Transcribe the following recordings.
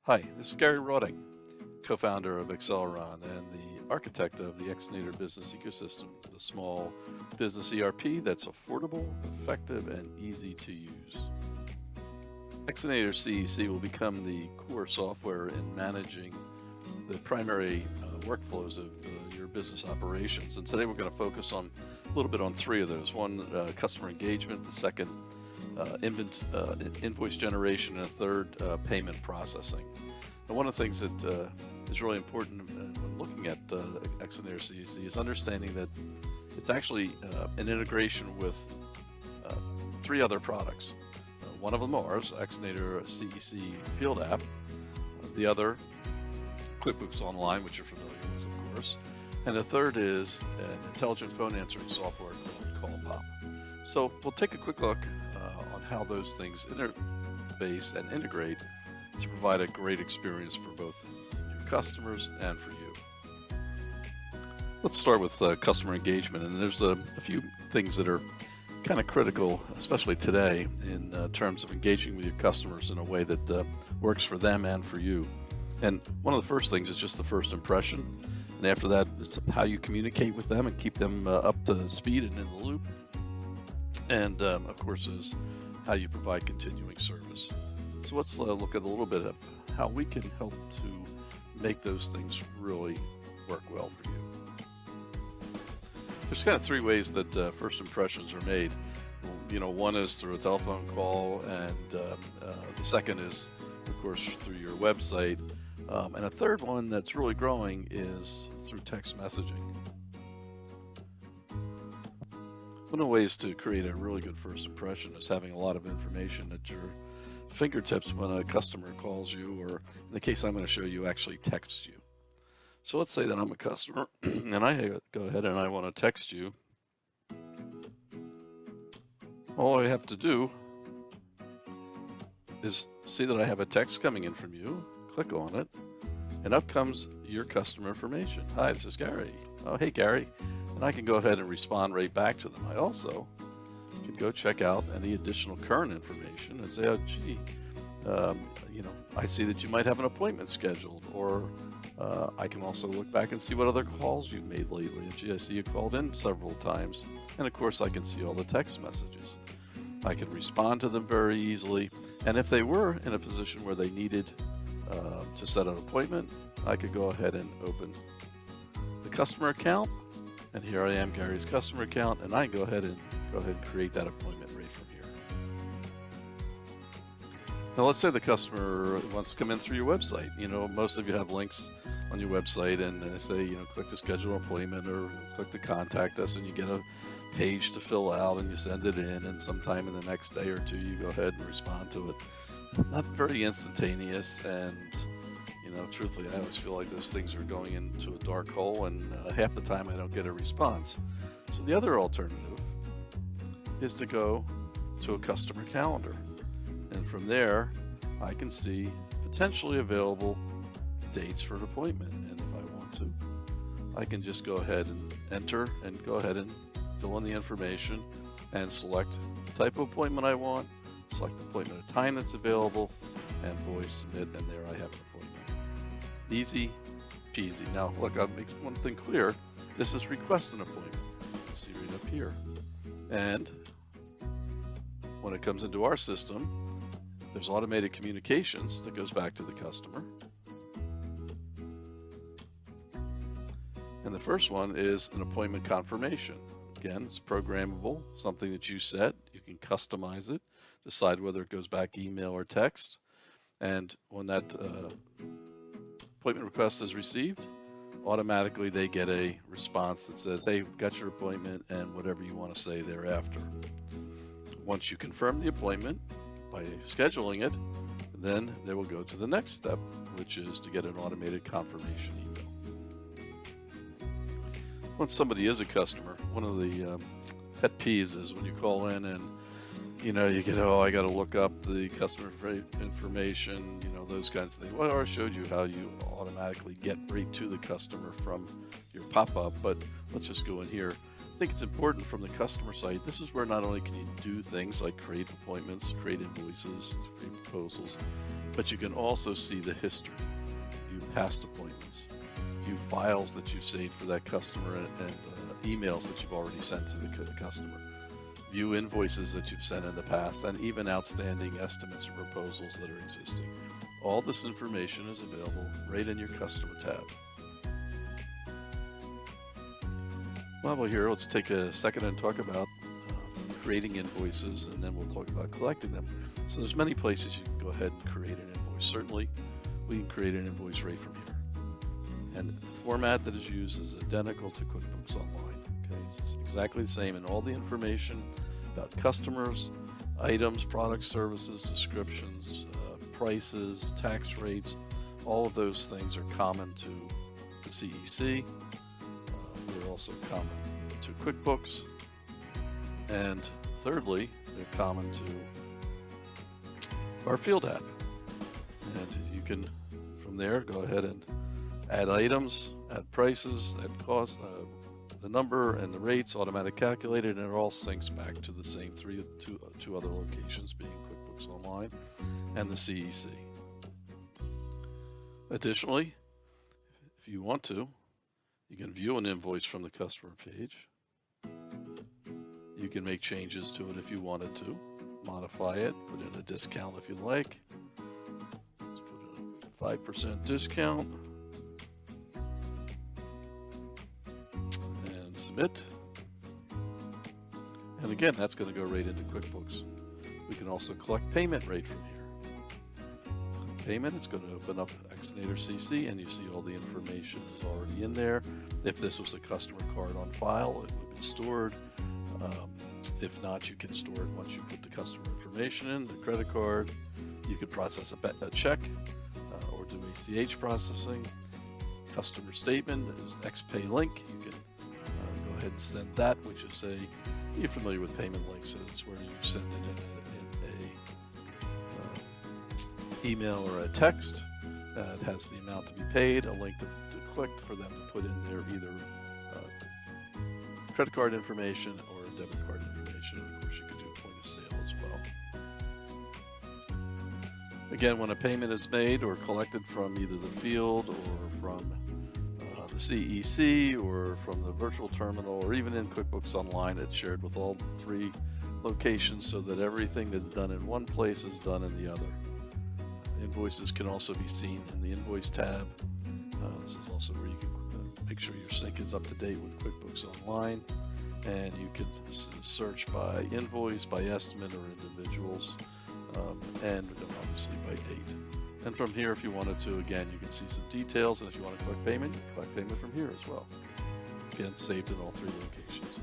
Hi, this is Gary Roding, co-founder of Acceleron and the architect of the Xinator business ecosystem, the small business ERP that's affordable, effective, and easy to use. XinatorCEC will become the core software in managing the primary workflows of your business operations. And today we're going to focus on a little bit on three of those. One, customer engagement, the second, invoice generation, and a third, payment processing. And one of the things that is really important when looking at XinatorCEC is understanding that it's actually an integration with three other products. One of them ours, XinatorCEC Field App. The other, QuickBooks Online, which you're familiar with, of course. And the third is an intelligent phone answering software called Pop. So we'll take a quick look on how those things interface and integrate to provide a great experience for both your customers and for you. Let's start with customer engagement, and there's a few things that are kind of critical, especially today, in terms of engaging with your customers in a way that works for them and for you. And one of the first things is just the first impression, and after that, it's how you communicate with them and keep them up to speed and in the loop. And of course, is how you provide continuing service. So let's look at a little bit of how we can help to make those things really work well for you. There's kind of three ways that first impressions are made. One is through a telephone call, and the second is, of course, through your website. And a third one that's really growing is through text messaging. One of the ways to create a really good first impression is having a lot of information at your fingertips when a customer calls you, or in the case I'm going to show you, actually texts you. So let's say that I'm a customer and I go ahead and I want to text you. All I have to do is see that I have a text coming in from you, click on it, and up comes your customer information. Hi, this is Gary. Oh, hey, Gary. And I can go ahead and respond right back to them. I also can go check out any additional current information and say, oh, gee, I see that you might have an appointment scheduled, or I can also look back and see what other calls you've made lately. And gee, I see you called in several times. And of course, I can see all the text messages. I can respond to them very easily. And if they were in a position where they needed to set an appointment, I could go ahead and open the customer account. And here I am, Gary's customer account, and I can go ahead and create that appointment right from here. Now let's say the customer wants to come in through your website. Most of you have links on your website, and they say, click to schedule an appointment or click to contact us, and you get a page to fill out and you send it in, and sometime in the next day or two you go ahead and respond to it. Not very instantaneous, and truthfully, I always feel like those things are going into a dark hole, and half the time I don't get a response. So the other alternative is to go to a customer calendar, and from there I can see potentially available dates for an appointment, and if I want to, I can just go ahead and enter and go ahead and fill in the information and select the type of appointment I want, select the appointment at time that's available, and voice submit, and there I have an appointment. Easy peasy. Now look, I'll make one thing clear. This is request an appointment. You can see right up here. And when it comes into our system, there's automated communications that goes back to the customer. And the first one is an appointment confirmation. Again, it's programmable, something that you set. You can customize it, decide whether it goes back email or text. And when that appointment request is received, automatically they get a response that says, hey, got your appointment, and whatever you want to say thereafter. Once you confirm the appointment by scheduling it, then they will go to the next step, which is to get an automated confirmation email. Once somebody is a customer, one of the pet peeves is when you call in and you get, I got to look up the customer information, those kinds of things. Well, I already showed you how you automatically get right to the customer from your pop-up, but let's just go in here. think it's important from the customer side. This is where not only can you do things like create appointments, create invoices, create proposals, but you can also see the history, view past appointments, view files that you've saved for that customer, and emails that you've already sent to the customer, view invoices that you've sent in the past, and even outstanding estimates or proposals that are existing. All this information is available right in your customer tab. While we're here, let's take a second and talk about creating invoices, and then we'll talk about collecting them. So there's many places you can go ahead and create an invoice. Certainly, we can create an invoice right from here. And the format that is used is identical to QuickBooks Online. Okay, so it's exactly the same, and all the information about customers, items, products, services, descriptions, prices, tax rates, all of those things are common to the CEC. They're also common to QuickBooks, and thirdly, they're common to our Field app. And you can, from there, go ahead and add items, add prices, add cost, the number and the rates, automatic calculated, and it all syncs back to the same two other locations, being QuickBooks Online and the CEC. Additionally, if you want to, you can view an invoice from the customer page. You can make changes to it if you wanted to, modify it, put in a discount if you like. Let's put in a 5% discount and submit. And again, that's going to go right into QuickBooks. We can also collect payment right from here. Payment, it's going to open up XinatorCEC, and you see all the information is already in there. If this was a customer card on file, it would have been stored. If not, you can store it once you put the customer information in, the credit card. You could process a check or do ACH processing. Customer statement is XPay link. You can go ahead and send that, which is you're familiar with payment links. It's where you send it in email or a text. It has the amount to be paid, a link to click for them to put in their either credit card information or a debit card information. Of course, you can do a point of sale as well. Again, when a payment is made or collected from either the field or from the CEC or from the virtual terminal or even in QuickBooks Online, it's shared with all three locations so that everything that's done in one place is done in the other. Invoices can also be seen in the Invoice tab. This is also where you can make sure your sync is up to date with QuickBooks Online, and you can search by invoice, by estimate, or individuals, and obviously by date. And from here, if you wanted to, again, you can see some details, and if you want to collect payment, you can collect payment from here as well. Again, saved in all three locations.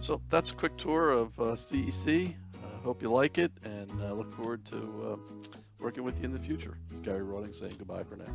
So that's a quick tour of CEC. Hope you like it, and look forward to working with you in the future. It's Gary Roding saying goodbye for now.